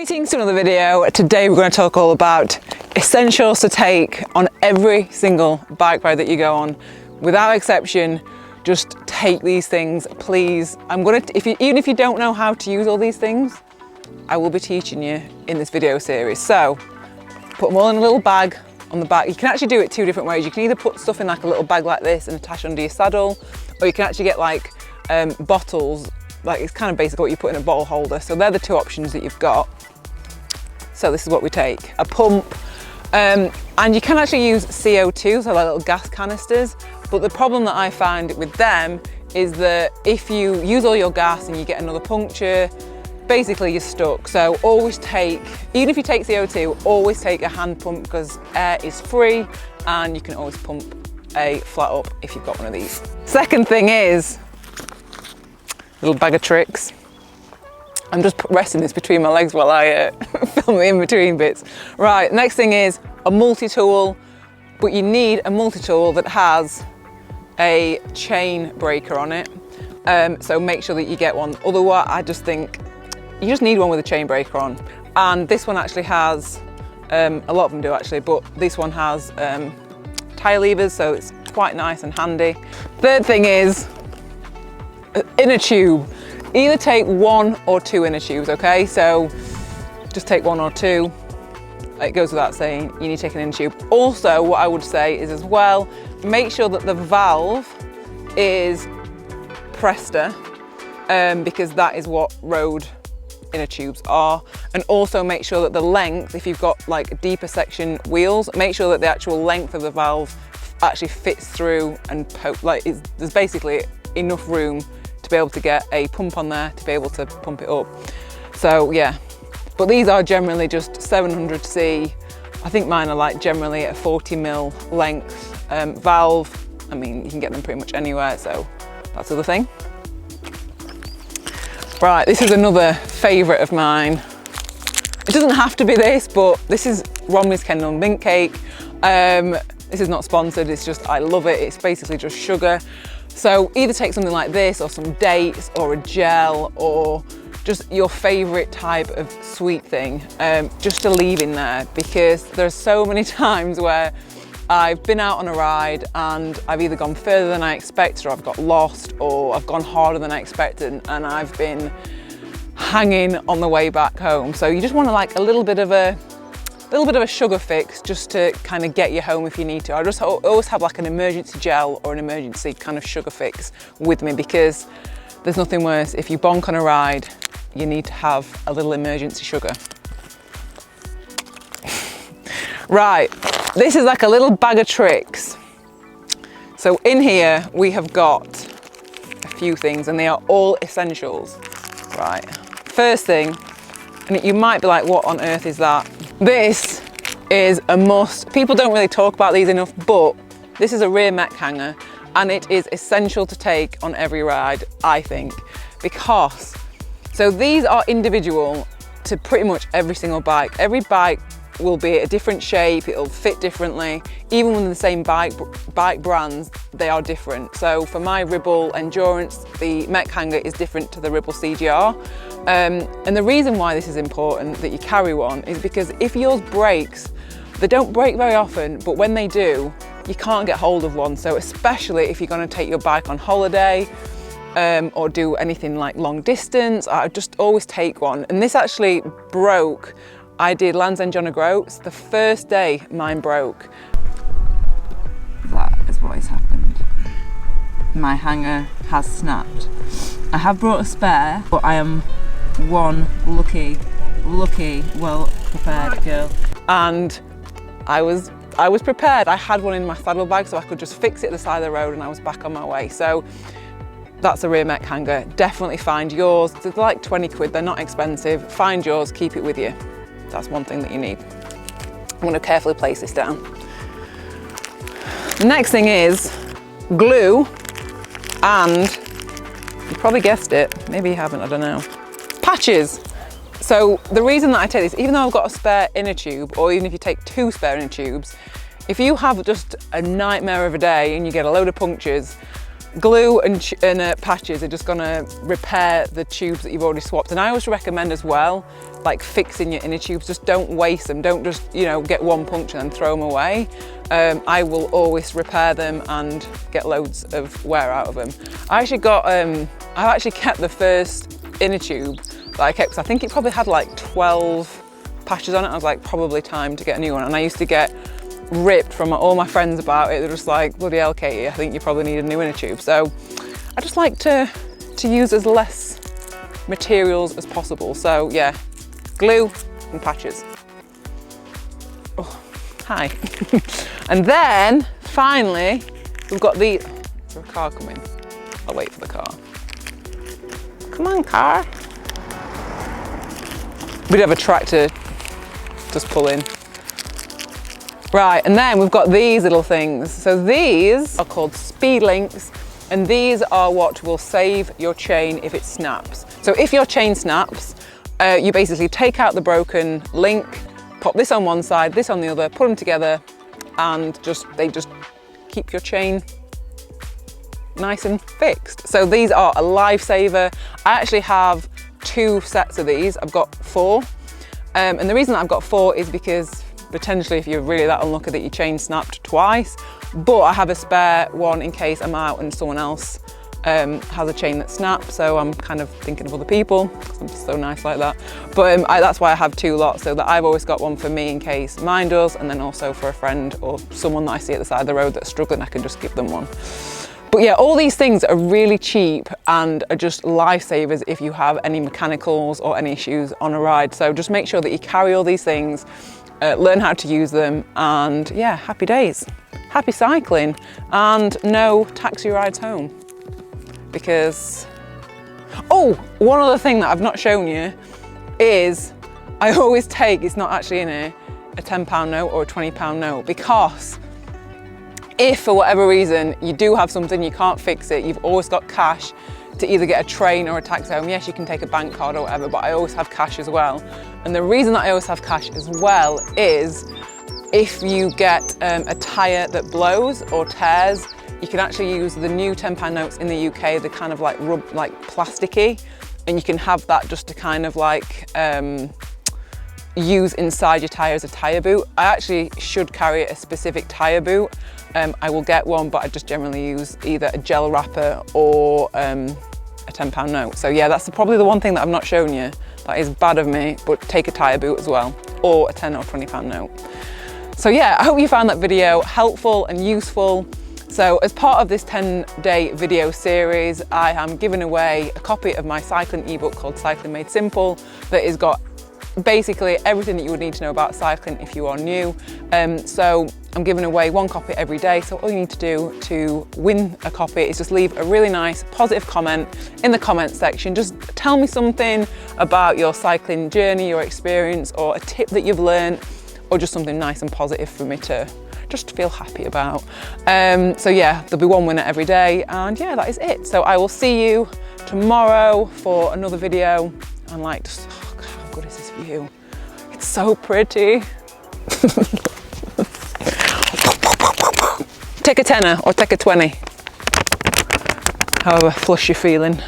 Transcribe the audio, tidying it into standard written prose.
Greetings to another video. Today we're going to talk all about essentials to take on every single bike ride that you go on. Without exception, just take these things, please. Even if you don't know how to use all these things, I will be teaching you in this video series. So, put them all in a little bag on the back. You can actually do it two different ways. You can either put stuff in like a little bag like this and attach under your saddle, or you can actually get like bottles. Like it's kind of basically what you put in a bottle holder. So they're the two options that you've got. So this is what we take. A pump, and you can actually use CO2, so like little gas canisters. But the problem that I find with them is that if you use all your gas and you get another puncture, basically you're stuck. So always take, even if you take CO2, always take a hand pump because air is free and you can always pump a flat up if you've got one of these. Second thing is, little bag of tricks. I'm just resting this between my legs while I film the in-between bits. Right, next thing is a multi-tool, but you need a multi-tool that has a chain breaker on it. So make sure that you get one. Otherwise, I just think you just need one with a chain breaker on. And this one actually has, a lot of them do actually, but this one has tyre levers, so it's quite nice and handy. Third thing is, inner tube. Either take one or two inner tubes, okay? So just take one or two. It goes without saying, you need to take an inner tube. Also, what I would say is as well, make sure that the valve is Presta, because that is what road inner tubes are. And also make sure that the length, if you've got like deeper section wheels, make sure that the actual length of the valve actually fits through and there's basically enough room to be able to get a pump on there to be able to pump it up. So yeah, but these are generally just 700C. I think mine are like generally a 40mm length valve. I mean, you can get them pretty much anywhere, so that's the other thing. Right, this is another favourite of mine. It doesn't have to be this, but this is Romney's Kendall Mint Cake. This is not sponsored, it's just, I love it. It's basically just sugar. So either take something like this or some dates or a gel or just your favourite type of sweet thing just to leave in there, because there's so many times where I've been out on a ride and I've either gone further than I expected, or I've got lost, or I've gone harder than I expected and I've been hanging on the way back home. So you just want to like a little bit of a sugar fix just to kind of get you home if you need to. I just always have like an emergency gel or an emergency kind of sugar fix with me, because there's nothing worse. If you bonk on a ride, you need to have a little emergency sugar. Right, this is like a little bag of tricks. So in here we have got a few things and they are all essentials. Right, first thing, and you might be like, what on earth is that? This is a must. People don't really talk about these enough, but this is a rear mech hanger and it is essential to take on every ride, I think, because, so these are individual to pretty much every single bike. Every bike will be a different shape, it'll fit differently. Even within the same bike brands, they are different. So for my Ribble Endurance, the mech hanger is different to the Ribble CGR. And the reason why this is important that you carry one is because if yours breaks, they don't break very often, but when they do, you can't get hold of one. So especially if you're going to take your bike on holiday or do anything like long distance, I just always take one. And this actually broke. I did Land's End John O'Groats. The first day mine broke. That is what has happened. My hanger has snapped. I have brought a spare, but I am one lucky, well prepared girl. And I was prepared. I had one in my saddlebag so I could just fix it at the side of the road and I was back on my way. So that's a rear mech hanger. Definitely find yours. They're like 20 quid, they're not expensive. Find yours, keep it with you. That's one thing that you need. I'm going to carefully place this down. The next thing is glue, and you probably guessed it, maybe you haven't, I don't know. Patches. So the reason that I take this, even though I've got a spare inner tube, or even if you take two spare inner tubes, if you have just a nightmare of a day and you get a load of punctures, glue and patches are just gonna repair the tubes that you've already swapped. And I always recommend as well, like fixing your inner tubes, just don't waste them. Don't just, you know, get one puncture and throw them away. I will always repair them and get loads of wear out of them. I actually got, I actually kept the first inner tube that I kept, because I think it probably had like 12 patches on it. I was like, probably time to get a new one. And I used to get ripped from all my friends about it. They're just like, bloody hell, Katie, I think you probably need a new inner tube. So I just like to use as less materials as possible. So yeah, glue and patches. Oh, hi. And then finally, we've got the, is there a car coming? I'll wait for the car. Come on, car. We'd have a tractor just pull in. Right, and then we've got these little things. So these are called speed links, and these are what will save your chain if it snaps. So if your chain snaps, you basically take out the broken link, pop this on one side, this on the other, put them together, and they just keep your chain nice and fixed. So these are a lifesaver. I actually have 2 sets of these. I've got 4. And the reason that I've got 4 is because potentially if you're really that unlucky that your chain snapped twice, but I have a spare one in case I'm out and someone else has a chain that snaps. So I'm kind of thinking of other people, because I'm so nice like that. But that's why I have 2 lots, so that I've always got one for me in case mine does, and then also for a friend or someone that I see at the side of the road that's struggling, I can just give them one. But yeah, all these things are really cheap and are just lifesavers if you have any mechanicals or any issues on a ride. So just make sure that you carry all these things, learn how to use them, and yeah, happy days, happy cycling, and no taxi rides home. Because, oh, one other thing that I've not shown you is I always take, it's not actually in here, a £10 note or a £20 note, because if for whatever reason you do have something, you can't fix it, you've always got cash to either get a train or a taxi home. Yes, you can take a bank card or whatever, but I always have cash as well. And the reason that I always have cash as well is if you get a tyre that blows or tears, you can actually use the new £10 notes in the UK. They're kind of like plasticky, and you can have that just to kind of like use inside your tyre as a tyre boot. I actually should carry a specific tyre boot. I will get one, but I just generally use either a gel wrapper or a £10 note. So yeah, that's probably the one thing that I've not shown you. That is bad of me, but take a tyre boot as well, or a £10 or £20 note. So yeah, I hope you found that video helpful and useful. So as part of this 10-day video series, I am giving away a copy of my cycling ebook called Cycling Made Simple, that has got basically everything that you would need to know about cycling if you are new. So I'm giving away 1 copy every day. So all you need to do to win a copy is just leave a really nice positive comment in the comment section. Just tell me something about your cycling journey, your experience, or a tip that you've learned, or just something nice and positive for me to just feel happy about. So yeah, there'll be 1 winner every day, and yeah, that is it. So I will see you tomorrow for another video. And like, just, oh God, how good is this view? It's so pretty. Take a tenner or take a 20. However flush you're feeling.